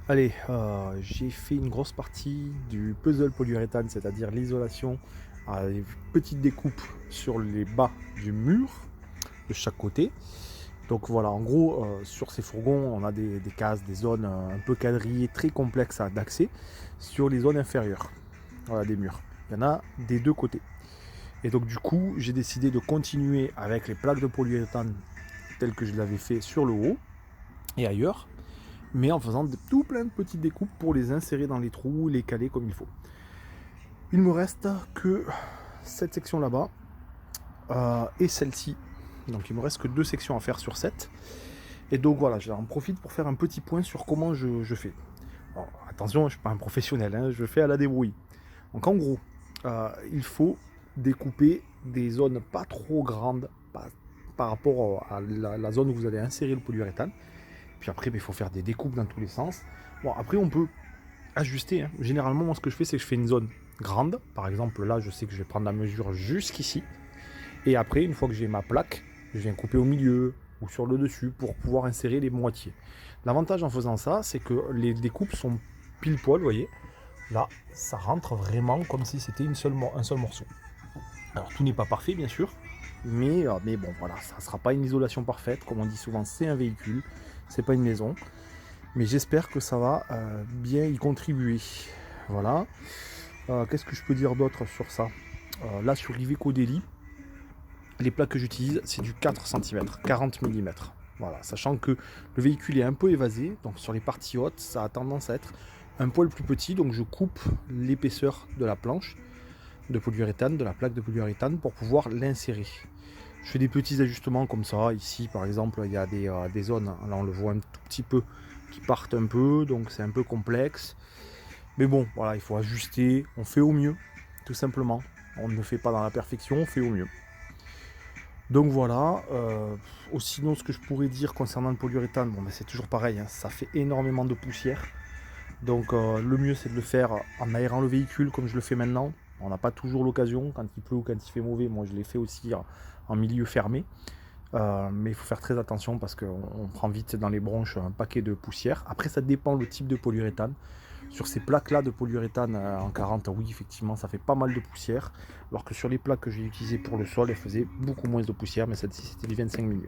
Allez, j'ai fait une grosse partie du puzzle polyuréthane, c'est-à-dire l'isolation à des petites découpes sur les bas du mur de chaque côté. Donc voilà, en gros, sur ces fourgons, on a des cases, des zones un peu quadrillées, très complexes d'accès sur les zones inférieures, voilà, des murs. Il y en a des deux côtés. Et donc du coup, j'ai décidé de continuer avec les plaques de polyuréthane telles que je l'avais fait sur le haut et ailleurs, mais en faisant tout plein de petites découpes pour les insérer dans les trous, les caler comme il faut. Il me reste que cette section là-bas et celle-ci. Donc il me reste que 2 sections à faire sur 7. Et donc voilà, j'en profite pour faire un petit point sur comment je fais. Alors, attention, je ne suis pas un professionnel, hein, je fais à la débrouille. Donc en gros, il faut découper des zones pas trop grandes par rapport à la zone où vous allez insérer le polyuréthane. Puis après, il faut faire des découpes dans tous les sens. Bon, après, on peut ajuster, hein. Généralement, moi, ce que je fais, c'est que je fais une zone grande. Par exemple, là, je sais que je vais prendre la mesure jusqu'ici. Et après, une fois que j'ai ma plaque, je viens couper au milieu ou sur le dessus pour pouvoir insérer les moitiés. L'avantage en faisant ça, c'est que les découpes sont pile poil, vous voyez. Là, ça rentre vraiment comme si c'était un seul morceau. Alors, tout n'est pas parfait, bien sûr. Mais bon, voilà, ça ne sera pas une isolation parfaite. Comme on dit souvent, c'est un véhicule, c'est pas une maison. Mais j'espère que ça va bien y contribuer. Voilà. Qu'est-ce que je peux dire d'autre sur ça? Là, sur Iveco Daily, les plaques que j'utilise, c'est du 4 cm, 40 mm. Voilà, sachant que le véhicule est un peu évasé, donc sur les parties hautes, ça a tendance à être un poil plus petit, donc je coupe l'épaisseur de la planche de polyuréthane, de la plaque de polyuréthane, pour pouvoir l'insérer. Je fais des petits ajustements comme ça. Ici, par exemple, il y a des zones, là on le voit un tout petit peu, qui partent un peu, donc c'est un peu complexe. Mais bon, voilà, il faut ajuster, on fait au mieux, tout simplement. On ne fait pas dans la perfection, on fait au mieux. Donc voilà, sinon ce que je pourrais dire concernant le polyuréthane, bon, ben, c'est toujours pareil, hein, ça fait énormément de poussière. Donc le mieux c'est de le faire en aérant le véhicule comme je le fais maintenant. On n'a pas toujours l'occasion, quand il pleut ou quand il fait mauvais, moi je l'ai fait aussi en milieu fermé. Mais il faut faire très attention parce qu'on prend vite dans les bronches un paquet de poussière. Après ça dépend le type de polyuréthane. Sur ces plaques là de polyuréthane en 40, oui effectivement ça fait pas mal de poussière. Alors que sur les plaques que j'ai utilisées pour le sol, elles faisaient beaucoup moins de poussière, mais celle-ci c'était du 25 mm.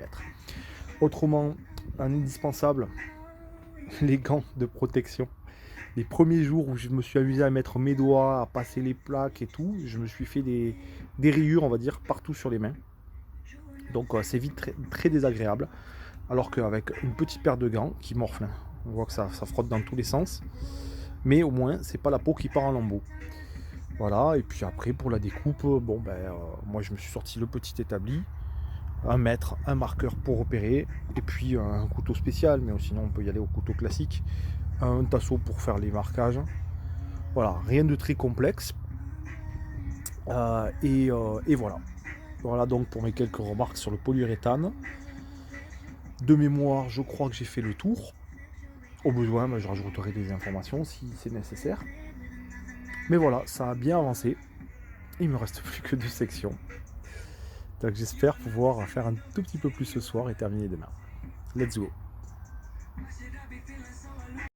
Autrement, un indispensable, les gants de protection. Les premiers jours où je me suis amusé à mettre mes doigts, à passer les plaques et tout, je me suis fait des rayures, on va dire, partout sur les mains. Donc c'est vite très désagréable. Alors qu'avec une petite paire de gants qui morflent, on voit que ça frotte dans tous les sens. Mais au moins, c'est pas la peau qui part en lambeaux. Voilà, et puis après pour la découpe, bon moi je me suis sorti le petit établi, un mètre, un marqueur pour repérer, et puis un couteau spécial, mais sinon on peut y aller au couteau classique, un tasseau pour faire les marquages. Voilà, rien de très complexe. Et voilà. Voilà donc pour mes quelques remarques sur le polyuréthane. De mémoire, je crois que j'ai fait le tour. Au besoin, je rajouterai des informations si c'est nécessaire. Mais voilà, ça a bien avancé. Il me reste plus que 2 sections. Donc j'espère pouvoir faire un tout petit peu plus ce soir et terminer demain. Let's go.